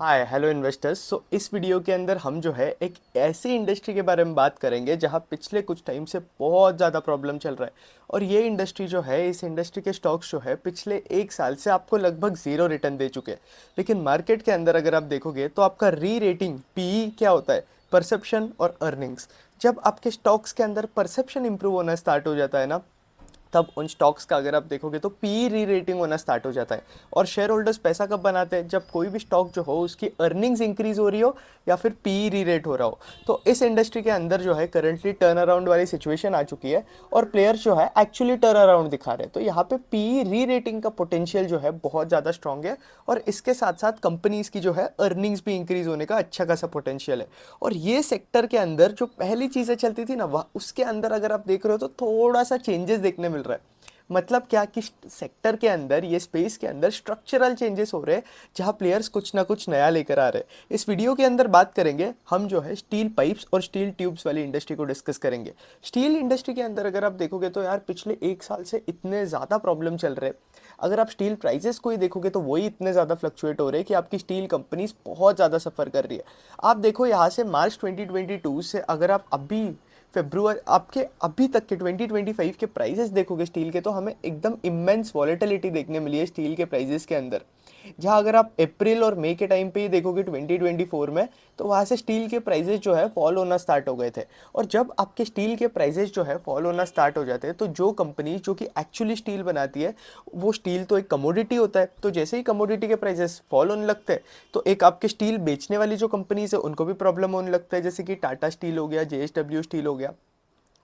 Hi hello investors. इस video के अंदर हम जो है एक ऐसी इंडस्ट्री के बारे में बात करेंगे जहां पिछले कुछ टाइम से बहुत ज़्यादा प्रॉब्लम चल रहा है। और ये इंडस्ट्री जो है, इस इंडस्ट्री के स्टॉक्स जो है पिछले एक साल से आपको लगभग ज़ीरो रिटर्न दे चुके हैं। लेकिन मार्केट के अंदर अगर आप देखोगे तो आपका री रेटिंग पीई क्या होता है, परसेप्शन और अर्निंग्स। जब आपके स्टॉक्स के अंदर परसेप्शन इंप्रूव होना स्टार्ट हो जाता है ना, तब उन स्टॉक्स का अगर आप देखोगे तो पी री रेटिंग होना स्टार्ट हो जाता है। और शेयर होल्डर्स पैसा कब बनाते हैं, जब कोई भी स्टॉक जो हो उसकी अर्निंग्स इंक्रीज हो रही हो या फिर पी री रेट हो रहा हो। तो इस इंडस्ट्री के अंदर जो है करंटली टर्न अराउंड वाली सिचुएशन आ चुकी है और प्लेयर्स जो है एक्चुअली टर्न अराउंड दिखा रहे हैं। तो यहाँ पे पी री रेटिंग का पोटेंशियल जो है बहुत ज़्यादा स्ट्रांग है। और इसके साथ साथ कंपनीज की जो है अर्निंग्स भी इंक्रीज होने का अच्छा खासा पोटेंशियल है। और ये सेक्टर के अंदर जो पहली चीज़ें चलती थी ना, वह उसके अंदर अगर आप देख रहे हो तो थोड़ा सा चेंजेस देखने मिल रहा है। मतलब क्या कि सेक्टर के अंदर, ये स्पेस के अंदर स्ट्रक्चरल चेंजेस हो रहे हैं जहां प्लेयर्स कुछ ना कुछ नया लेकर आ रहे हैं। इस वीडियो के अंदर बात करेंगे हम जो है स्टील पाइप्स और स्टील ट्यूब्स वाली इंडस्ट्री को डिस्कस करेंगे। स्टील इंडस्ट्री के अंदर अगर आप देखोगे तो यार पिछले एक साल से इतने ज़्यादा प्रॉब्लम चल रहे हैं। अगर आप स्टील प्राइसेस को ही देखोगे तो वही इतने ज़्यादा फ्लक्चुएट हो रहे हैं कि आपकी स्टील कंपनीज बहुत ज़्यादा सफ़र कर रही है। आप देखो यहाँ से मार्च 2022 से अगर आप अभी फेब्रुआरी आपके अभी तक के 2025 के प्राइसेस देखोगे स्टील के, तो हमें एकदम इमेंस वॉलेटिलिटी देखने मिली है स्टील के प्राइसेस के अंदर। जहां अगर आप अप्रैल और मई के टाइम पे ही देखोगे 2024 में, तो वहां से स्टील के प्राइसेस जो है फॉल होना स्टार्ट हो गए थे। और जब आपके स्टील के प्राइसेस जो है फॉल होना स्टार्ट हो जाते हैं, तो जो कंपनी जो कि एक्चुअली स्टील बनाती है, वो स्टील तो एक कमोडिटी होता है, तो जैसे ही कमोडिटी के प्राइसेस फॉल होने लगते हैं तो एक आपके स्टील बेचने वाली जो कंपनीज है उनको भी प्रॉब्लम होने लगता है, जैसे कि टाटा स्टील हो गया, जेएसडब्ल्यू स्टील हो गया।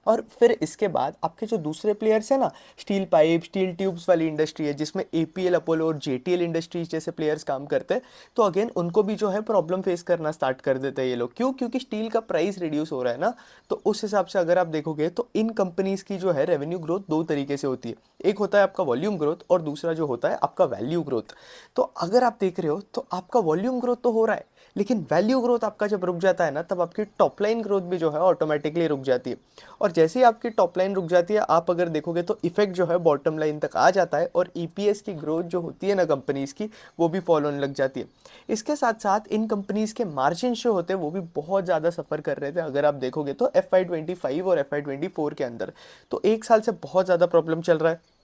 और फिर इसके बाद आपके जो दूसरे प्लेयर्स हैं ना, स्टील पाइप, स्टील ट्यूब्स वाली इंडस्ट्री है जिसमें एपीएल, अपोलो और जेटीएल इंडस्ट्रीज जैसे प्लेयर्स काम करते हैं, तो अगेन उनको भी जो है प्रॉब्लम फेस करना स्टार्ट कर देते हैं ये लोग। क्यों? क्योंकि स्टील का प्राइस रिड्यूस हो रहा है ना। तो उस हिसाब से अगर आप देखोगे तो इन कंपनीज की जो है रेवेन्यू ग्रोथ दो तरीके से होती है। एक होता है आपका वॉल्यूम ग्रोथ और दूसरा जो होता है आपका वैल्यू ग्रोथ। तो अगर आप देख रहे हो तो आपका वॉल्यूम ग्रोथ तो हो रहा है, लेकिन वैल्यू ग्रोथ आपका जब रुक जाता है ना, तब आपकी टॉप लाइन ग्रोथ भी जो है ऑटोमेटिकली रुक जाती है। और जैसे ही आपकी टॉप लाइन रुक जाती है, आप अगर देखोगे तो इफेक्ट जो है बॉटम लाइन तक आ जाता है और ईपीएस की ग्रोथ जो होती है ना कंपनीज की, वो भी फॉलो होने लग जाती है। इसके साथ साथ इन कंपनीज के मार्जिन जो होते हैं वो भी बहुत ज़्यादा सफ़र कर रहे थे अगर आप देखोगे तो FY25 और FY24 के अंदर। तो एक साल से बहुत ज़्यादा प्रॉब्लम चल रहा है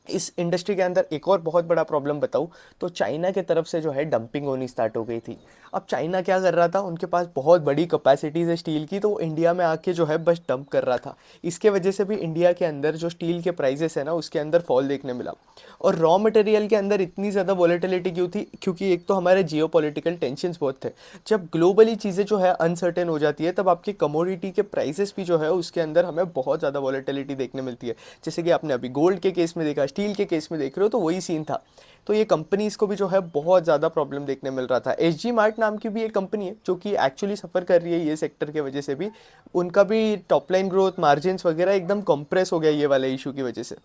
इस इंडस्ट्री के अंदर। एक और बहुत बड़ा प्रॉब्लम बताऊं तो चाइना के तरफ से जो है डंपिंग होनी स्टार्ट हो गई थी। अब चाइना क्या कर रहा था, उनके पास बहुत बड़ी कैपेसिटीज़ है स्टील की, तो वो इंडिया में आके जो है बस डंप कर रहा था। इसके वजह से भी इंडिया के अंदर जो स्टील के प्राइजेस है ना, उसके अंदर फॉल देखने मिला। और रॉ मटेरियल के अंदर इतनी ज़्यादा वॉलेटिलिटी क्यों थी? क्योंकि एक तो हमारे जियो पॉलिटिकल टेंशंस बहुत थे। जब ग्लोबली चीज़ें जो है अनसर्टेन हो जाती है, तब आपकी कमोडिटी के प्राइसेस भी जो है उसके अंदर हमें बहुत ज़्यादा वॉलेटिलिटी देखने मिलती है। जैसे कि आपने अभी गोल्ड के केस में देखा, स्टील के केस में देख रहे हो, तो वही सीन था। तो ये कंपनीज को भी जो है बहुत ज़्यादा प्रॉब्लम देखने मिल रहा था। एसजी मार्ट नाम की भी एक कंपनी है जो कि एक्चुअली सफ़र कर रही है ये सेक्टर के वजह से भी। उनका भी टॉप लाइन ग्रोथ, मार्जिन्स वगैरह एकदम कंप्रेस हो गया ये वाले इशू की वजह से।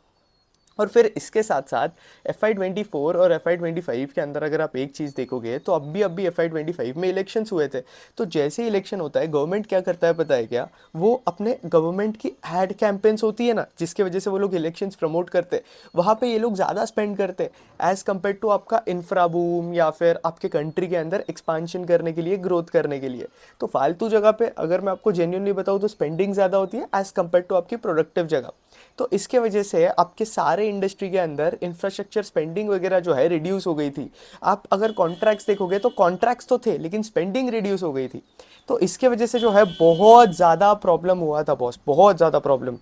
और फिर इसके साथ साथ FY24 और FY25 के अंदर अगर आप एक चीज़ देखोगे तो अभी FY25 में इलेक्शंस हुए थे। तो जैसे ही इलेक्शन होता है, गवर्नमेंट क्या करता है पता है क्या? वो अपने गवर्नमेंट की एड कैंपेन्स होती है ना, जिसके वजह से वो लोग इलेक्शंस प्रमोट करते हैं, वहाँ पे ये लोग ज़्यादा स्पेंड करते हैं एज़ कम्पेयर टू आपका इंफ्रा बूम या फिर आपके कंट्री के अंदर एक्सपांशन करने के लिए, ग्रोथ करने के लिए। तो फालतू जगह पे अगर मैं आपको जेन्युइनली बताऊँ तो स्पेंडिंग ज़्यादा होती है एज़ कम्पेयर टू आपकी प्रोडक्टिव जगह। तो इसके वजह से आपके सारे इंडस्ट्री के अंदर इंफ्रास्ट्रक्चर स्पेंडिंग वगैरह जो है रिड्यूस हो गई थी। आप अगर कॉन्ट्रैक्ट्स देखोगे तो कॉन्ट्रैक्ट्स तो थे लेकिन स्पेंडिंग रिड्यूस हो गई थी। तो इसके वजह से जो है बहुत ज़्यादा प्रॉब्लम हुआ था बॉस, बहुत ज़्यादा प्रॉब्लम।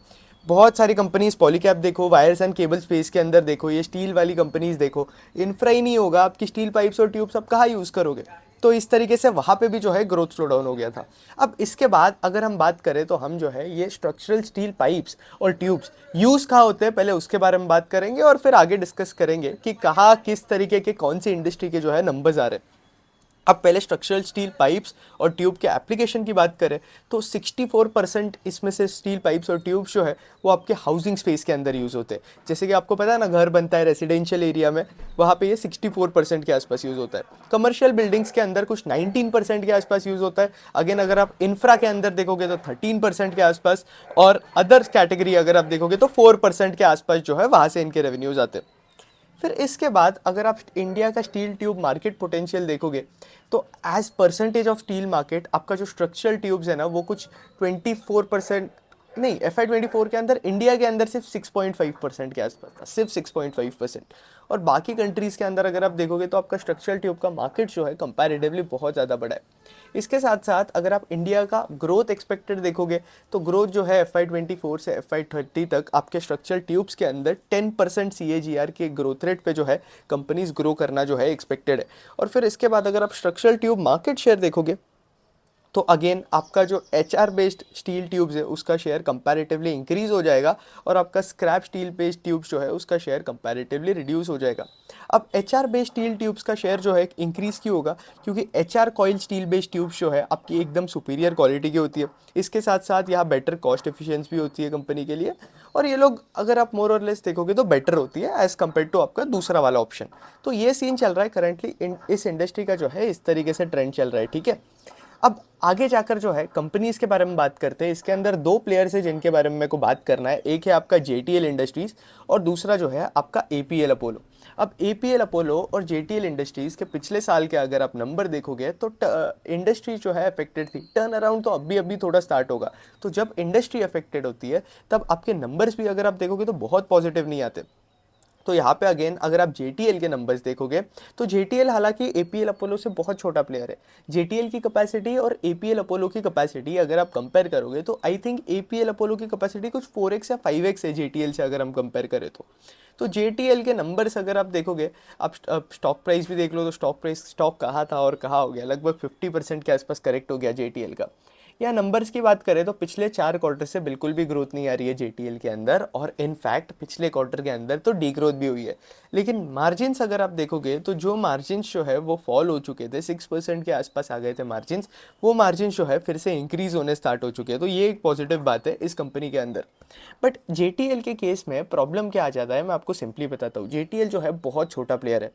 बहुत सारी कंपनीज, पॉलीकैब देखो, वायर्स एंड केबल स्पेस के अंदर देखो, ये स्टील वाली कंपनीज देखो, इंफ्रा ही नहीं होगा, आपकी स्टील पाइप्स और ट्यूब्स आप कहाँ यूज़ करोगे? तो इस तरीके से वहाँ पे भी जो है ग्रोथ स्लो डाउन हो गया था। अब इसके बाद अगर हम बात करें तो हम जो है ये स्ट्रक्चरल स्टील पाइप्स और ट्यूब्स यूज़ कहाँ होते हैं, पहले उसके बारे में बात करेंगे और फिर आगे डिस्कस करेंगे कि कहाँ किस तरीके के कौन सी इंडस्ट्री के जो है नंबर्स आ रहे हैं। अब पहले स्ट्रक्चरल स्टील पाइप्स और ट्यूब के एप्लीकेशन की बात करें तो 64% इसमें से स्टील पाइप्स और ट्यूब्स जो है वो आपके हाउसिंग स्पेस के अंदर यूज़ होते हैं। जैसे कि आपको पता है ना, घर बनता है रेजिडेंशियल एरिया में, वहाँ पे ये 64% के आसपास यूज़ होता है। कमर्शियल बिल्डिंग्स के अंदर कुछ 19% के आसपास यूज़ होता है। अगेन अगर आप इंफ्रा के अंदर देखोगे तो 13% के आसपास, और अदर्स कैटेगरी अगर आप देखोगे तो 4% के आसपास जो है वहाँ से इनके रेवेन्यूज़ आते हैं। फिर इसके बाद अगर आप इंडिया का स्टील ट्यूब मार्केट पोटेंशियल देखोगे तो as percentage of steel market आपका जो स्ट्रक्चरल ट्यूब्स है ना वो कुछ 24%, नहीं FY 24 के अंदर इंडिया के अंदर सिर्फ 6.5% के आसपास था, सिर्फ 6.5%। और बाकी कंट्रीज़ के अंदर अगर आप देखोगे तो आपका स्ट्रक्चरल ट्यूब का मार्केट जो है कंपैरेटिवली बहुत ज़्यादा बड़ा है। इसके साथ साथ अगर आप इंडिया का ग्रोथ एक्सपेक्टेड देखोगे तो ग्रोथ जो है FY 24 से FY 30 तक आपके स्ट्रक्चरल ट्यूब्स के अंदर 10% CAGR के ग्रोथ रेट पे जो है कंपनीज ग्रो करना जो है एक्सपेक्टेड है। और फिर इसके बाद अगर आप स्ट्रक्चरल ट्यूब मार्केट शेयर देखोगे तो अगेन आपका जो HR बेस्ड स्टील ट्यूब्स है उसका शेयर कंपैरेटिवली इंक्रीज हो जाएगा और आपका स्क्रैप स्टील बेस्ड ट्यूब्स जो है उसका शेयर कंपैरेटिवली रिड्यूस हो जाएगा। अब HR बेस्ड स्टील ट्यूब्स का शेयर जो है इंक्रीज क्यों होगा, क्योंकि HR coil steel based tubes जो है आपकी एकदम सुपीरियर क्वालिटी की होती है। इसके साथ साथ यहाँ बेटर कॉस्ट एफिशिएंसी भी होती है कंपनी के लिए, और ये लोग अगर आप मोर और लेस देखोगे तो बेटर होती है एज कम्पेयर टू आपका दूसरा वाला ऑप्शन। तो ये सीन चल रहा है करंटली इस इंडस्ट्री का जो है, इस तरीके से ट्रेंड चल रहा है, ठीक है। अब आगे जाकर जो है कंपनीज के बारे में बात करते हैं। इसके अंदर दो प्लेयर्स हैं जिनके बारे में मेरे को बात करना है, एक है आपका JTL इंडस्ट्रीज और दूसरा जो है आपका APL अपोलो। अब APL अपोलो और JTL इंडस्ट्रीज के पिछले साल के अगर आप नंबर देखोगे तो इंडस्ट्री जो है अफेक्टेड थी। टर्न अराउंड तो अभी अभी थोड़ा स्टार्ट होगा, तो जब इंडस्ट्री अफेक्टेड होती है तब आपके नंबर्स भी अगर आप देखोगे तो बहुत पॉजिटिव नहीं आते। तो यहाँ पे अगेन अगर आप JTL के नंबर्स देखोगे तो JTL हालांकि APL अपोलो से बहुत छोटा प्लेयर है। JTL की कैपेसिटी और APL अपोलो की कैपेसिटी अगर आप कंपेयर करोगे तो आई थिंक APL अपोलो की कैपेसिटी कुछ 4x या 5x है JTL से अगर हम कंपेयर करें तो JTL के नंबर्स अगर आप देखोगे, आप स्टॉक प्राइस भी देख लो तो स्टॉक कहाँ था और कहाँ हो गया, लगभग 50% के आसपास करेक्ट हो गया JTL का। या नंबर्स की बात करें तो पिछले 4 क्वार्टर से बिल्कुल भी ग्रोथ नहीं आ रही है JTL के अंदर, और इनफैक्ट पिछले क्वार्टर के अंदर तो डी ग्रोथ भी हुई है। लेकिन मार्जिन्स अगर आप देखोगे तो जो मार्जिन्स जो है वो फॉल हो चुके थे, 6% के आसपास आ गए थे मार्जिन्स, वो मार्जिन जो है फिर से इंक्रीज होने स्टार्ट हो चुके हैं। तो ये एक पॉजिटिव बात है इस कंपनी के अंदर। बट JTL के केस में प्रॉब्लम क्या आ जाता है, मैं आपको सिंपली बताता हूँ। JTL जो है बहुत छोटा प्लेयर है,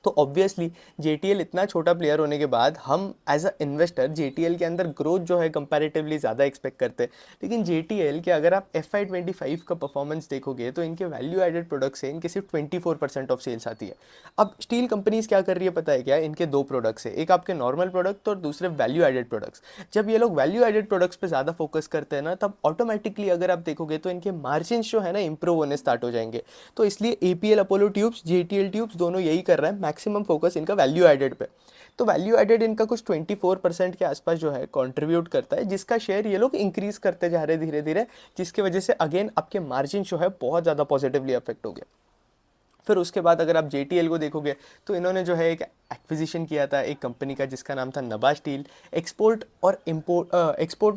तो ऑब्वियसली JTL इतना छोटा प्लेयर होने के बाद हम एज अ इन्वेस्टर JTL के अंदर ग्रोथ जो है कंपैरेटिवली ज़्यादा एक्सपेक्ट करते हैं। लेकिन JTL के अगर आप FY 25 का परफॉर्मेंस देखोगे तो इनके वैल्यू एडेड प्रोडक्ट्स हैं, इनके सिर्फ 24% ऑफ सेल्स आती है। अब स्टील कंपनीज क्या कर रही है पता है क्या, इनके दो प्रोडक्ट्स है, एक आपके नॉर्मल प्रोडक्ट और दूसरे वैल्यू एडेड प्रोडक्ट्स। जब ये लोग वैल्यू एडेड प्रोडक्ट्स पे ज़्यादा फोकस करते हैं ना, तब ऑटोमेटिकली अगर आप देखोगे तो इनके मार्जिन जो है ना इंप्रूव होने स्टार्ट हो जाएंगे। तो इसलिए APL Apollo tubes JTL tubes दोनों यही कर रहा है, मैक्सिमम फोकस इनका वैल्यू एडेड पे। तो वैल्यू एडेड इनका कुछ 24% के आसपास जो है कंट्रीब्यूट करता है, जिसका शेयर ये लोग इंक्रीज करते जा रहे हैं धीरे धीरे, जिसकी वजह से अगेन आपके मार्जिन जो है बहुत ज़्यादा पॉजिटिवली अफेक्ट हो गया। फिर उसके बाद अगर आप JTL को देखोगे तो इन्होंने जो है एक एक्विजिशन किया था एक कंपनी का जिसका नाम था नभा स्टील। एक्सपोर्ट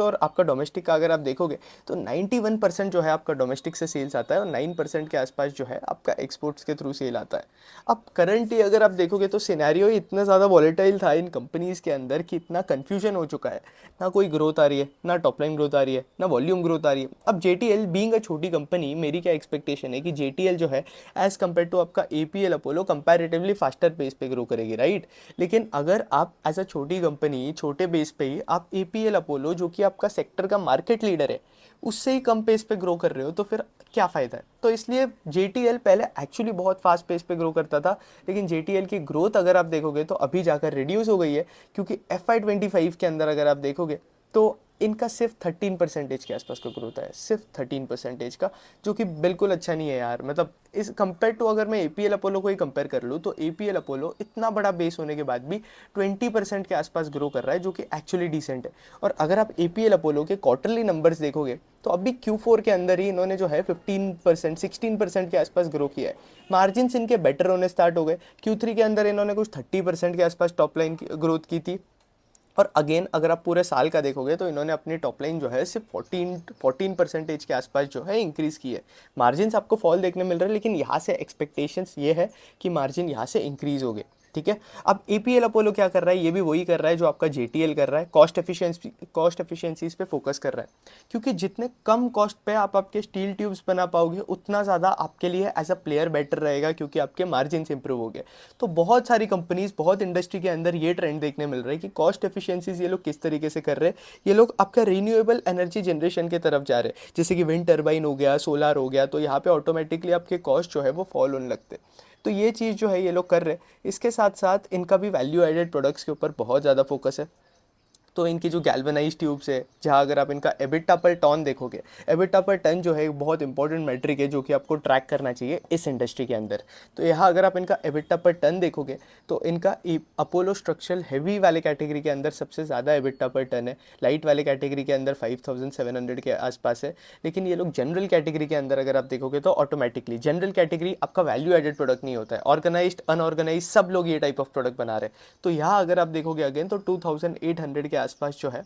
और आपका डोमेस्टिक का अगर आप देखोगे तो 91% जो है आपका डोमेस्टिक से सेल्स आता है और 9% के आसपास जो है आपका एक्सपोर्ट्स के थ्रू सेल आता है। अब करंटली अगर आप देखोगे तो सिनेरियो इतना ज़्यादा वॉलेटाइल था इन कंपनीज़ के अंदर कि इतना कन्फ्यूजन हो चुका है, ना कोई ग्रोथ आ रही है, ना टॉप लाइन ग्रोथ आ रही है, ना वॉल्यूम ग्रोथ आ रही है। अब JTL बीइंग अ छोटी कंपनी, मेरी क्या एक्सपेक्टेशन है कि JTL जो है एज कम्पेयर टू आपका APL Apollo comparatively faster pace पे ग्रो करेगी, राइट। लेकिन अगर आप एज अ छोटी कंपनी छोटे बेस पे ही आप APL अपोलो जो कि आपका सेक्टर का मार्केट लीडर है उससे ही कम पेस पे ग्रो कर रहे हो तो फिर क्या फ़ायदा है। तो इसलिए JTL पहले एक्चुअली बहुत फास्ट पेस पे ग्रो करता था, लेकिन JTL की ग्रोथ अगर आप देखोगे तो अभी जाकर रिड्यूस हो गई है, क्योंकि FY 25 के अंदर अगर आप देखोगे तो इनका सिर्फ 13% के आसपास का ग्रोथ है, सिर्फ 13% का, जो कि बिल्कुल अच्छा नहीं है यार। मतलब इस कंपेयर टू अगर मैं APL अपोलो को ही कंपेयर कर लूँ तो APL अपोलो इतना बड़ा बेस होने के बाद भी 20% के आसपास ग्रो कर रहा है, जो कि एक्चुअली डिसेंट है। और अगर आप APL अपोलो के क्वार्टरली नंबर्स देखोगे तो अभी Q4 के अंदर ही इन्होंने जो है 15% 16% के आसपास ग्रो किया है। मार्जिन इनके बेटर होने स्टार्ट हो गए। Q3 के अंदर इन्होंने कुछ 30% के आसपास टॉप लाइन की ग्रोथ की थी। और अगेन अगर आप पूरे साल का देखोगे तो इन्होंने अपनी टॉप लाइन जो है सिर्फ 14% के आसपास जो है इंक्रीज़ की है। मार्जिन आपको फॉल देखने मिल रहा है, लेकिन यहाँ से एक्सपेक्टेशंस ये है कि मार्जिन यहाँ से इंक्रीज़ हो गए, ठीक है। अब APL अपोलो क्या कर रहा है, ये भी वही कर रहा है जो आपका JTL कर रहा है, कॉस्ट एफिशिएंसीज पे फोकस कर रहा है। क्योंकि जितने कम कॉस्ट पे आप आपके स्टील ट्यूब्स बना पाओगे उतना ज़्यादा आपके लिए एज अ प्लेयर बेटर रहेगा, क्योंकि आपके मार्जिन इंप्रूव हो गए। तो बहुत सारी कंपनीज, बहुत इंडस्ट्री के अंदर ये ट्रेंड देखने मिल रहा है कि कॉस्ट एफिशिएंसीज ये लोग किस तरीके से कर रहे हैं। ये लोग आपका रिन्यूएबल एनर्जी जनरेशन की तरफ जा रहे हैं, जैसे कि विंड टर्बाइन हो गया, सोलर हो गया, तो यहाँ पे ऑटोमेटिकली आपके कॉस्ट जो है वो फॉल होने लगते हैं। तो ये चीज़ जो है ये लोग कर रहे हैं। इसके साथ साथ इनका भी वैल्यू एडेड प्रोडक्ट्स के ऊपर बहुत ज़्यादा फोकस है। तो इनकी जो गैल्वेनाइज ट्यूब्स है, जहाँ अगर आप इनका एबिटा पर टन देखोगे, एबिटा पर टन जो है एक बहुत इंपॉर्टेंट मेट्रिक है जो कि आपको ट्रैक करना चाहिए इस इंडस्ट्री के अंदर। तो यहाँ अगर आप इनका एबिटा पर टन देखोगे तो इनका अपोलो स्ट्रक्चरल हैवी वाले कैटेगरी के अंदर सबसे ज़्यादा एबिटा पर टन है, लाइट वाले कैटेगरी के अंदर 5700 के आसपास है। लेकिन ये लोग जनरल कैटेगरी के अंदर अगर आप देखोगे तो ऑटोमेटिकली जनरल कैटेगरी आपका वैल्यू एडेड प्रोडक्ट नहीं होता है, ऑर्गेनाइज्ड अनऑर्गेनाइज सब लोग ये टाइप ऑफ प्रोडक्ट बना रहे हैं। तो यहाँ अगर आप देखोगे अगेन तो 2800 के आसपास जो है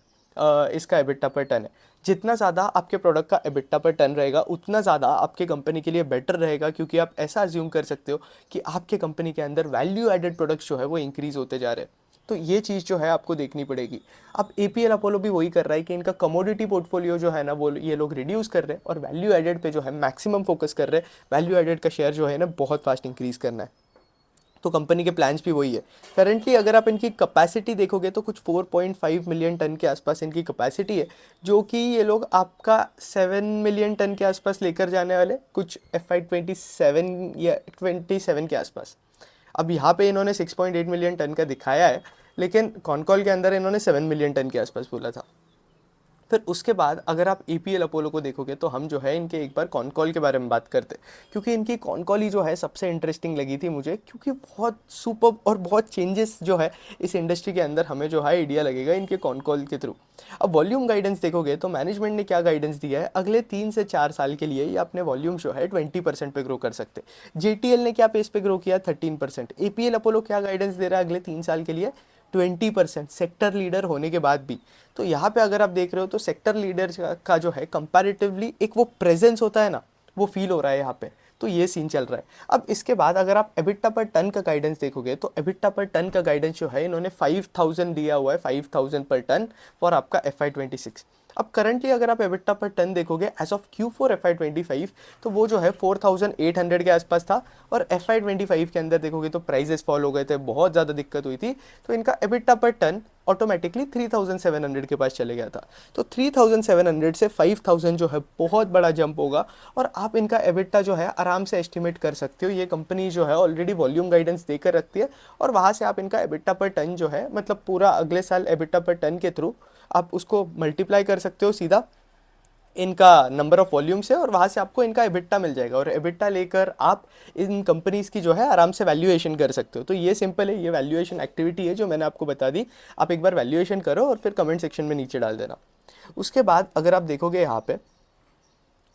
इसका एबिटा पर टन है। जितना ज़्यादा आपके प्रोडक्ट का एबिटा पर टन रहेगा उतना ज़्यादा आपके कंपनी के लिए बेटर रहेगा, क्योंकि आप ऐसा अज्यूम कर सकते हो कि आपके कंपनी के अंदर वैल्यू एडेड प्रोडक्ट्स जो है वो इंक्रीज़ होते जा रहे हैं। तो ये चीज़ जो है आपको देखनी पड़ेगी। अब एपीएल अपोलो भी वही कर रहा है कि इनका कमोडिटी पोर्टफोलियो जो है ना वो ये लोग रिड्यूस कर रहे हैं और वैल्यू एडेड पे जो है मैक्सिमम फोकस कर रहे हैं। वैल्यू एडेड का शेयर जो है ना बहुत फास्ट इंक्रीज़ करना है। तो कंपनी के प्लान्स भी वही है। करंटली अगर आप इनकी कैपेसिटी देखोगे तो कुछ 4.5 मिलियन टन के आसपास इनकी कैपेसिटी है, जो कि ये लोग आपका 7 मिलियन टन के आसपास लेकर जाने वाले कुछ FY27 या 27 के आसपास। अब यहाँ पे इन्होंने 6.8 मिलियन टन का दिखाया है, लेकिन कॉनकॉल के अंदर इन्होंने 7 मिलियन टन के आसपास बोला था। फिर उसके बाद अगर आप एपीएल अपोलो को देखोगे तो हम जो है इनके एक बार कॉनकॉल के बारे में बात करते हैं, क्योंकि इनकी कॉनकॉल ही जो है सबसे इंटरेस्टिंग लगी थी मुझे, क्योंकि बहुत सुपर और बहुत चेंजेस जो है इस इंडस्ट्री के अंदर हमें जो है आइडिया लगेगा इनके कॉनकॉल के थ्रू। अब वॉल्यूम गाइडेंस देखोगे तो मैनेजमेंट ने क्या गाइडेंस दिया है, अगले 3 से 4 साल के लिए ये अपने वॉल्यूम जो है 20% पे ग्रो कर सकते। जेटीएल ने क्या पेस पे ग्रो किया, 13%। एपीएल अपोलो क्या गाइडेंस दे रहा है अगले 3 साल के लिए, 20%, सेक्टर लीडर होने के बाद भी। तो यहाँ पे अगर आप देख रहे हो तो सेक्टर लीडर का जो है कंपैरेटिवली एक वो प्रेजेंस होता है ना, वो फील हो रहा है यहाँ पे। तो ये सीन चल रहा है। अब इसके बाद अगर आप एबिटा पर टन का गाइडेंस देखोगे तो एबिटा पर टन का गाइडेंस जो है इन्होंने 5000 दिया हुआ है, 5000 पर टन फॉर आपका FY26। अब करंटली अगर आप एबिटा पर टन देखोगे एज ऑफ Q4 FY25 तो वो जो है 4800 के आसपास था, और FY25 के अंदर देखोगे तो प्राइजेस फॉल हो गए थे, बहुत ज़्यादा दिक्कत हुई थी। तो इनका एबिटा पर टन ऑटोमेटिकली 3700 के पास चले गया था। तो 3700 से 5000 जो है बहुत बड़ा जंप होगा, और आप इनका एबिटा जो है आराम से एस्टिमेट कर सकते हो। ये कंपनी जो है ऑलरेडी वॉल्यूम गाइडेंस देकर रखती है, और वहाँ से आप इनका एबिटा पर टन जो है मतलब पूरा अगले साल एबिटा पर टन के थ्रू आप उसको मल्टीप्लाई कर सकते हो सीधा इनका नंबर ऑफ वॉल्यूम से, और वहाँ से आपको इनका एबिटा मिल जाएगा, और एबिटा लेकर आप इन कंपनीज़ की जो है आराम से वैल्यूएशन कर सकते हो। तो ये सिंपल है, ये वैल्यूएशन एक्टिविटी है जो मैंने आपको बता दी। आप एक बार वैल्यूएशन करो और फिर कमेंट सेक्शन में नीचे डाल देना। उसके बाद अगर आप देखोगे यहाँ पे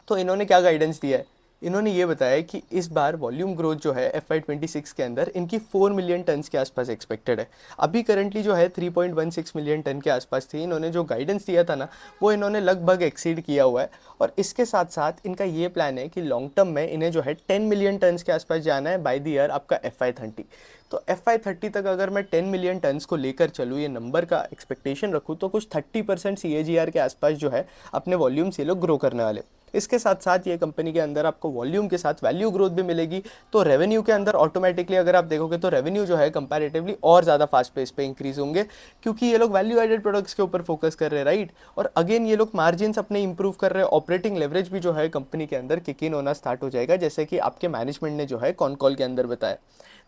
तो इन्होंने क्या गाइडेंस दिया है, इन्होंने ये बताया कि इस बार वॉल्यूम ग्रोथ जो है FY26 के अंदर इनकी 4 मिलियन टन्स के आसपास एक्सपेक्टेड है। अभी करंटली जो है 3.16 मिलियन टन के आसपास थी। इन्होंने जो गाइडेंस दिया था ना वो इन्होंने लगभग एक्सीड किया हुआ है, और इसके साथ साथ इनका ये प्लान है कि लॉन्ग टर्म में इन्हें जो है 10 मिलियन टन्स के आसपास जाना है बाय द ईयर आपका FY30। तो FY30 तक अगर मैं 10 मिलियन टन्स को लेकर चलूँ, ये नंबर का एक्सपेक्टेशन रखूँ, तो कुछ 30% CAGR के आसपास जो है अपने वॉल्यूम से लोग ग्रो करने वाले। इसके साथ साथ ये कंपनी के अंदर आपको वॉल्यूम के साथ वैल्यू ग्रोथ भी मिलेगी। तो रेवेन्यू के अंदर ऑटोमेटिकली अगर आप देखोगे तो रेवेन्यू जो है कंपैरेटिवली और ज़्यादा फास्ट पेस पे इंक्रीज होंगे, क्योंकि ये लोग वैल्यू एडेड प्रोडक्ट्स के ऊपर फोकस कर रहे हैं, राइट। और अगेन ये लोग मार्जिन्स अपने इंप्रूव कर रहे हैं, ऑपरेटिंग लेवरेज भी जो है कंपनी के अंदर किक इन होना स्टार्ट हो जाएगा, जैसे कि आपके मैनेजमेंट ने जो है कॉन कॉल के अंदर बताया।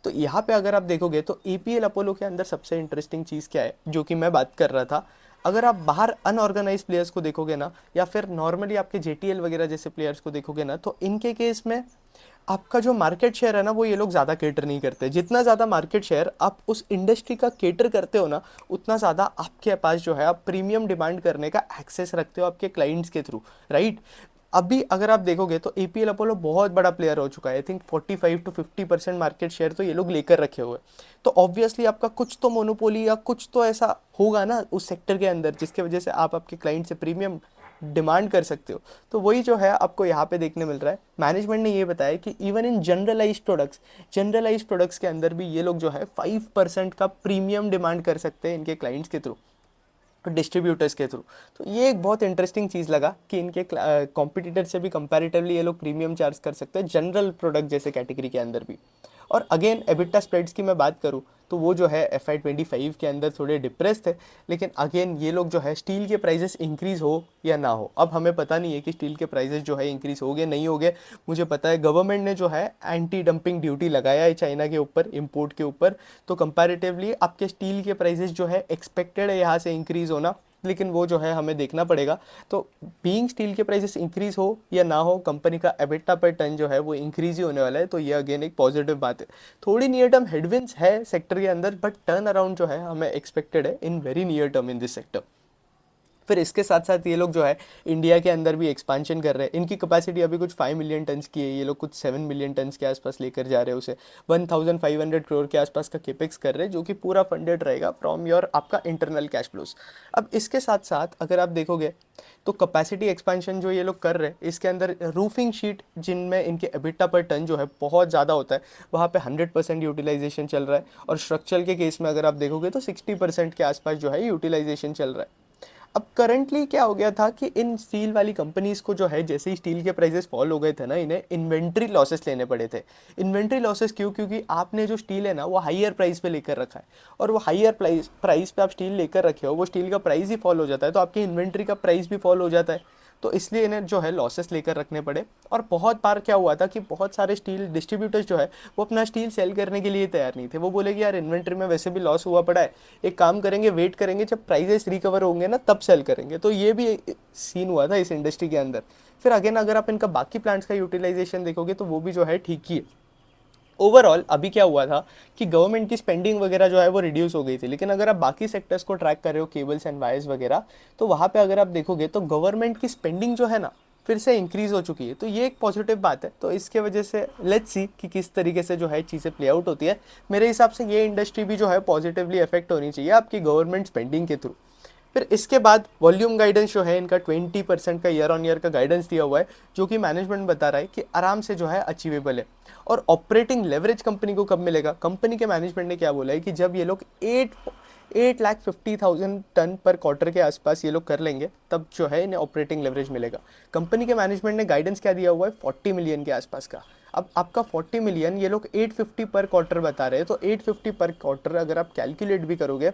तो यहाँ पे अगर आप देखोगे तो एपीएल अपोलो के अंदर सबसे इंटरेस्टिंग चीज़ क्या है जो कि मैं बात कर रहा था, अगर आप बाहर अनऑर्गेनाइज प्लेयर्स को देखोगे ना, या फिर नॉर्मली आपके जेटीएल वगैरह जैसे प्लेयर्स को देखोगे ना, तो इनके केस में आपका जो मार्केट शेयर है ना वो ये लोग ज़्यादा केटर नहीं करते। जितना ज़्यादा मार्केट शेयर आप उस इंडस्ट्री का केटर करते हो ना, उतना ज़्यादा आपके पास जो है आप प्रीमियम डिमांड करने का एक्सेस रखते हो आपके क्लाइंट्स के थ्रू, राइट। अभी अगर आप देखोगे तो एपीएल अपोलो बहुत बड़ा प्लेयर हो चुका है। I think 45 to 50% market share तो ये लोग लेकर रखे हुए हैं। तो ऑब्वियसली आपका कुछ तो मोनोपोली या कुछ तो ऐसा होगा ना उस सेक्टर के अंदर, जिसके वजह से आप आपके क्लाइंट से प्रीमियम डिमांड कर सकते हो। तो वही जो है आपको यहाँ पे देखने मिल रहा है। मैनेजमेंट ने ये बताया कि इवन इन जनरलाइज प्रोडक्ट्स के अंदर भी ये लोग जो है 5% का प्रीमियम डिमांड कर सकते हैं इनके क्लाइंट्स के थ्रू, डिस्ट्रीब्यूटर्स के थ्रू। तो ये एक बहुत इंटरेस्टिंग चीज़ लगा कि इनके कॉम्पिटिटर से भी कंपैरेटिवली ये लोग प्रीमियम चार्ज कर सकते हैं जनरल प्रोडक्ट जैसे कैटेगरी के अंदर भी। और अगेन एबिटा स्प्रेड्स की मैं बात करूँ तो वो जो है FY25 के अंदर थोड़े डिप्रेस थे, लेकिन अगेन ये लोग जो है स्टील के प्राइजेस इंक्रीज़ हो या ना हो, अब हमें पता नहीं है कि स्टील के प्राइजेस जो है इंक्रीज़ हो गए नहीं हो गए। मुझे पता है गवर्नमेंट ने जो है एंटी डंपिंग ड्यूटी लगाया है चाइना के ऊपर, इंपोर्ट के ऊपर, तो कंपैरेटिवली आपके स्टील के प्राइजेस जो है एक्सपेक्टेड है यहाँ से इंक्रीज़ होना, लेकिन वो जो है हमें देखना पड़ेगा। तो बीइंग स्टील के प्राइसेस इंक्रीज हो या ना हो, कंपनी का एबिटा पर टन जो है वो इंक्रीज ही होने वाला है, तो ये अगेन एक पॉजिटिव बात है। थोड़ी नियर टर्म हेडविंड्स है सेक्टर के अंदर, बट टर्न अराउंड जो है हमें एक्सपेक्टेड है in very near term in this sector. फिर इसके साथ साथ ये लोग जो है इंडिया के अंदर भी एक्सपांशन कर रहे हैं। इनकी कैपेसिटी अभी कुछ 5 मिलियन टन्स की है, ये लोग कुछ 7 मिलियन टन्स के आसपास लेकर जा रहे हैं उसे। 1500 करोड़ के आसपास का केपेक्स कर रहे हैं, जो कि पूरा फंडेड रहेगा फ्रॉम योर आपका इंटरनल कैश फ्लोज। अब इसके साथ साथ अगर आप देखोगे तो कैपेसिटी एक्सपेंशन जो ये लोग कर रहे हैं, इसके अंदर रूफिंग शीट जिनमें इनके एबिटा पर टन जो है बहुत ज़्यादा होता है, वहाँ पे 100% यूटिलाइजेशन चल रहा है। और स्ट्रक्चरल के केस में अगर आप देखोगे तो 60% के आसपास जो है यूटिलाइजेशन चल रहा है। अब करंटली क्या हो गया था कि इन स्टील वाली कंपनीज को जो है जैसे ही स्टील के प्राइसेस फॉल हो गए थे ना, इन्हें इन्वेंट्री लॉसेस लेने पड़े थे। इन्वेंट्री लॉसेस क्यों? क्योंकि आपने जो स्टील है ना वो हाईयर प्राइस पे लेकर रखा है, और वो हाईयर प्राइस पे आप स्टील लेकर रखे हो, वो स्टील का प्राइस ही फॉल हो जाता है, तो आपकी इन्वेंट्री का प्राइस भी फॉल हो जाता है। तो इसलिए इन्हें जो है लॉसेस लेकर रखने पड़े। और बहुत बार क्या हुआ था कि बहुत सारे स्टील डिस्ट्रीब्यूटर्स जो है वो अपना स्टील सेल करने के लिए तैयार नहीं थे। वो बोले कि यार इन्वेंट्री में वैसे भी लॉस हुआ पड़ा है, एक काम करेंगे, वेट करेंगे जब प्राइजेस रिकवर होंगे ना तब सेल करेंगे। तो ये भी सीन हुआ था इस इंडस्ट्री के अंदर। फिर अगेन अगर आप इनका बाकी प्लांट्स का यूटिलाइजेशन देखोगे तो वो भी जो है ठीक ही है। ओवरऑल अभी क्या हुआ था कि गवर्नमेंट की स्पेंडिंग वगैरह जो है वो रिड्यूस हो गई थी, लेकिन अगर आप बाकी सेक्टर्स को ट्रैक कर रहे हो, केबल्स एंड वायर्स वगैरह, तो वहाँ पे अगर आप देखोगे तो गवर्नमेंट की स्पेंडिंग जो है ना फिर से इंक्रीज हो चुकी है। तो ये एक पॉजिटिव बात है। तो इसके वजह से लेट्स सी कि किस तरीके से जो है चीज़ें प्ले आउट होती है। मेरे हिसाब से ये इंडस्ट्री भी जो है पॉजिटिवली अफेक्ट होनी चाहिए आपकी गवर्नमेंट स्पेंडिंग के थ्रू। फिर इसके बाद वॉल्यूम गाइडेंस जो है इनका 20% का ईयर ऑन ईयर का गाइडेंस दिया हुआ है, जो कि मैनेजमेंट बता रहा है कि आराम से जो है अचीवेबल है। और ऑपरेटिंग लेवरेज कंपनी को कब मिलेगा? कंपनी के मैनेजमेंट ने क्या बोला है कि जब ये लोग 8,50,000 टन पर क्वार्टर के आसपास ये लोग कर लेंगे, तब जो है इन्हें ऑपरेटिंग लेवरेज मिलेगा। कंपनी के मैनेजमेंट ने गाइडेंस क्या दिया हुआ है? 40 मिलियन के आसपास का। अब आपका 40 मिलियन, ये लोग 850 पर क्वार्टर बता रहे हैं, तो 850 पर क्वार्टर अगर आप कैलकुलेट भी करोगे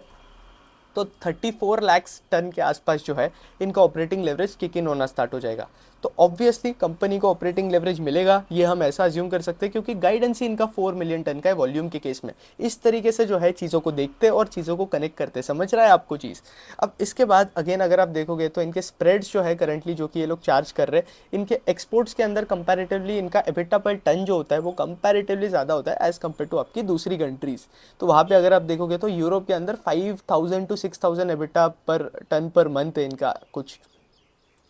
तो 34 लाख टन के आसपास जो है इनका ऑपरेटिंग लेवरेज किक इन होना स्टार्ट हो जाएगा। तो ऑब्वियसली कंपनी को ऑपरेटिंग लेवरेज मिलेगा, ये हम ऐसा अज्यूम कर सकते हैं, क्योंकि गाइडेंस ही इनका 4 मिलियन टन का है वॉल्यूम के केस में। इस तरीके से जो है चीज़ों को देखते और चीज़ों को कनेक्ट करते, समझ रहा है आपको चीज़। अब इसके बाद अगेन अगर आप देखोगे तो इनके स्प्रेड्स जो है करंटली जो कि ये लोग चार्ज कर रहे हैं, इनके एक्सपोर्ट्स के अंदर कंपैरेटिवली इनका एबिटा पर टन जो होता है वो कंपैरेटिवली ज़्यादा होता है एज़ कम्पेयर टू आपकी दूसरी कंट्रीज़। तो वहाँ पे अगर आप देखोगे तो यूरोप के अंदर 5,000 to 6,000 एबिटा पर टन पर मंथ है इनका कुछ।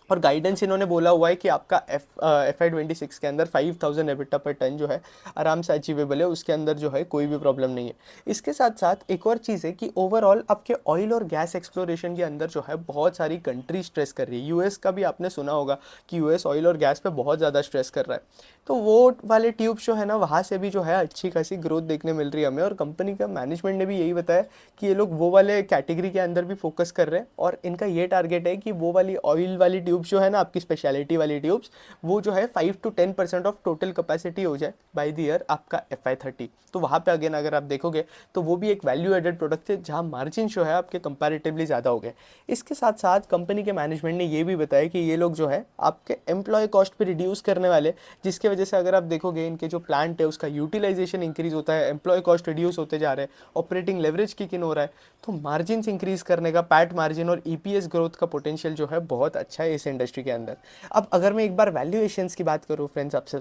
और गाइडेंस इन्होंने बोला हुआ है कि आपका FY26 के अंदर 5,000 एबिटा पर टन जो है आराम से अचीवेबल है, उसके अंदर जो है कोई भी प्रॉब्लम नहीं है। इसके साथ साथ एक और चीज़ है कि ओवरऑल आपके ऑयल और गैस एक्सप्लोरेशन के अंदर जो है बहुत सारी कंट्री स्ट्रेस कर रही है। यूएस का भी आपने सुना होगा कि यूएस ऑयल और गैस पे बहुत ज़्यादा स्ट्रेस कर रहा है। तो वो वाले ट्यूब्स जो है ना, वहाँ से भी जो है अच्छी खासी ग्रोथ देखने मिल रही है हमें। और कंपनी का मैनेजमेंट ने भी यही बताया कि ये लोग वो वाले कैटेगरी के अंदर भी फोकस कर रहे हैं, और इनका ये टारगेट है कि वो वाली ऑयल वाली ट्यूब्स जो है ना, आपकी स्पेशलिटी वाली ट्यूब्स, वो जो है 5 to 10% ऑफ टोटल कैपेसिटी हो जाए बाय द ईयर आपका FY30। तो वहाँ पे अगेन अगर आप देखोगे तो वो भी एक वैल्यू एडेड प्रोडक्ट है, जहाँ मार्जिन जो है आपके कंपैरेटिवली ज़्यादा हो गए। इसके साथ साथ कंपनी के मैनेजमेंट ने ये भी बताया कि ये लोग जो है आपके एम्प्लॉय कॉस्ट पे रिड्यूस करने वाले, जिसके वजह से अगर आप देखोगे इनके जो प्लांट है उसका यूटिलाइजेशन इंक्रीज होता है, एम्प्लॉय कॉस्ट रिड्यूस होते जा रहे हैं, ऑपरेटिंग लेवरेज किक इन हो रहा है, तो मार्जिन इंक्रीज करने का, पैट मार्जिन और EPS ग्रोथ का पोटेंशियल जो है बहुत अच्छा है इस इंडस्ट्री के अंदर। अब अगर मैं एक बार वैल्यूएशंस की बात करूँ फ्रेंड्स आपसे,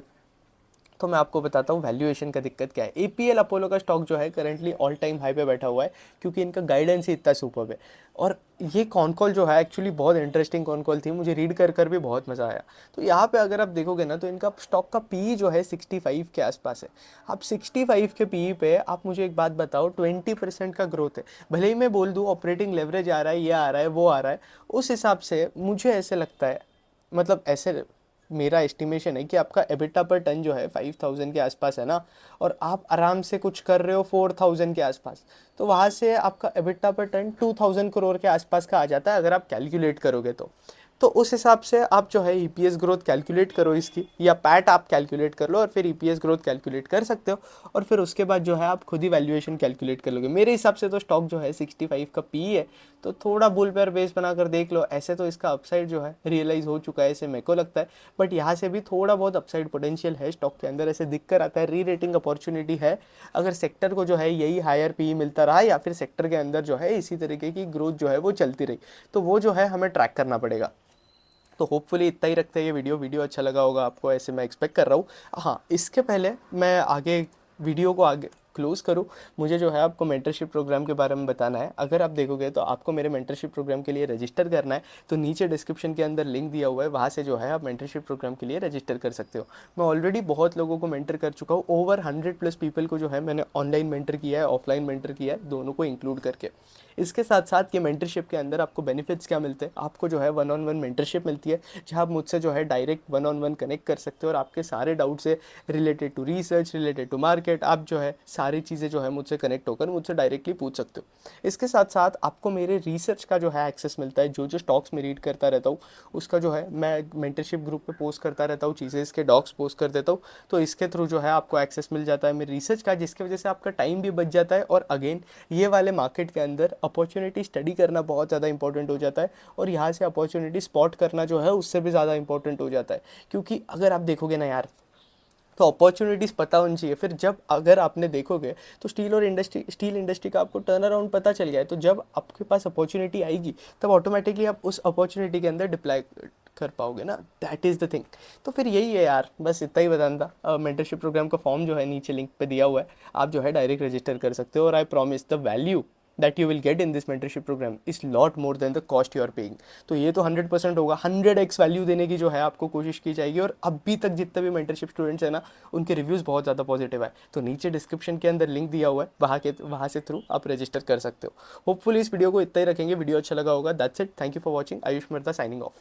तो मैं आपको बताता हूँ वैल्यूएशन का दिक्कत क्या है। APL अपोलो का स्टॉक जो है करंटली ऑल टाइम हाई पे बैठा हुआ है, क्योंकि इनका गाइडेंस ही इतना सुपर्ब है। और ये कॉन कॉल जो है एक्चुअली बहुत इंटरेस्टिंग कॉन कॉल थी, मुझे रीड कर कर भी बहुत मज़ा आया। तो यहाँ पे अगर आप देखोगे ना तो इनका स्टॉक का PE जो है 65 के आसपास है। आप 65 के PE पे आप मुझे एक बात बताओ, 20% का ग्रोथ है। भले ही मैं बोल दूँ ऑपरेटिंग लेवरेज आ रहा है, ये आ रहा है, वो आ रहा है, उस हिसाब से मुझे ऐसे लगता है, मतलब ऐसे मेरा एस्टिमेशन है कि आपका एबिटा पर टन जो है 5,000 के आसपास है ना, और आप आराम से कुछ कर रहे हो 4,000 के आसपास, तो वहाँ से आपका एबिटा पर टन 2,000 करोड़ के आसपास का आ जाता है अगर आप कैलकुलेट करोगे तो। तो उस हिसाब से आप जो है ईपीएस ग्रोथ कैलकुलेट करो इसकी, या पैट आप कैलकुलेट कर लो और फिर ईपीएस ग्रोथ कैलकुलेट कर सकते हो, और फिर उसके बाद जो है आप खुद ही वैल्यूएशन कैलकुलेट कर लोगे। मेरे हिसाब से तो स्टॉक जो है 65 का पी है, तो थोड़ा बुल पेयर बेस बनाकर देख लो। ऐसे तो इसका अपसाइड जो है रियलाइज़ हो चुका है, ऐसे मेरे को लगता है, बट यहाँ से भी थोड़ा बहुत अपसाइड पोटेंशियल है स्टॉक के अंदर, ऐसे दिख कर आता है। री रेटिंग अपॉर्चुनिटी है अगर सेक्टर को जो है यही हायर पी मिलता रहा, या फिर सेक्टर के अंदर जो है इसी तरीके की ग्रोथ जो है वो चलती रही, तो वो जो है हमें ट्रैक करना पड़ेगा। तो होपफुली इतना ही रखते हैं ये वीडियो अच्छा लगा होगा आपको, ऐसे मैं एक्सपेक्ट कर रहा हूँ। हाँ, इसके पहले मैं आगे वीडियो को आगे क्लोज़ करूँ, मुझे जो है आपको मेंटरशिप प्रोग्राम के बारे में बताना है। अगर आप देखोगे तो आपको मेरे मेंटरशिप प्रोग्राम के लिए रजिस्टर करना है, तो नीचे डिस्क्रिप्शन के अंदर लिंक दिया हुआ है, वहाँ से जो है आप मेंटरशिप प्रोग्राम के लिए रजिस्टर कर सकते हो। मैं ऑलरेडी बहुत लोगों को मेंटर कर चुका हूँ, ओवर 100+ पीपल को जो है मैंने ऑनलाइन मेंटर किया है, ऑफलाइन मेंटर किया है, दोनों को इंक्लूड करके। इसके साथ साथ ये मेंटरशिप के अंदर आपको बेनिफिट्स क्या मिलते हैं, आपको जो है 1-on-1 मेंटरशिप मिलती है, जहाँ आप मुझसे जो है डायरेक्ट 1-on-1 कनेक्ट कर सकते हो, और आपके सारे डाउट्स है related to research, related to market, आप जो है सारी चीज़ें जो है मुझसे कनेक्ट होकर मुझसे डायरेक्टली पूछ सकते हो। इसके साथ साथ आपको मेरे रिसर्च का जो है एक्सेस मिलता है, जो जो स्टॉक्स में रीड करता रहता हूँ उसका जो है मैं मेंटरशिप ग्रुप पे पोस्ट करता रहता हूँ, चीज़ें इसके डॉक्स पोस्ट कर देता हूँ, तो इसके थ्रू जो है आपको एक्सेस मिल जाता है मेरे रिसर्च का, जिसकी वजह से आपका टाइम भी बच जाता है। और अगेन ये वाले मार्केट के अंदर अपॉर्चुनिटी स्टडी करना बहुत ज़्यादा इंपॉर्टेंट हो जाता है, और यहाँ से अपॉर्चुनिटी स्पॉट करना जो है उससे भी ज़्यादा इंपॉर्टेंट हो जाता है। क्योंकि अगर आप देखोगे ना यार, तो अपॉर्चुनिटीज़ पता होनी चाहिए। फिर जब अगर आपने देखोगे तो स्टील इंडस्ट्री का आपको टर्न अराउंड पता चल गया है, तो जब आपके पास अपॉर्चुनिटी आएगी तब ऑटोमेटिकली आप उस अपॉर्चुनिटी के अंदर डिप्लॉय कर पाओगे ना, दैट इज़ द थिंग। तो फिर यही है यार, बस इतना ही बताना था। मेंटरशिप प्रोग्राम का फॉर्म जो है नीचे लिंक पे दिया हुआ है, आप जो है डायरेक्ट रजिस्टर कर सकते हो, और I promise the value that you will get in this mentorship program is lot more than the cost you are paying. तो ये तो 100% होगा, 100x वैल्यू देने की जो है आपको कोशिश की जाएगी। और अभी तक जितने भी मेंटरशिप स्टूडेंट्स हैं ना, उनके रिव्यूज़ बहुत ज़्यादा पॉजिटिव है। तो नीचे डिस्क्रिप्शन के अंदर लिंक दिया हुआ है, वहाँ से थ्रू आप रजिस्टर कर सकते हो। होपफुली इस वीडियो को इतना ही रखेंगे, वीडियो अच्छा लगा होगा। That's it, thank you for watching. Ayush Mirdha signing off.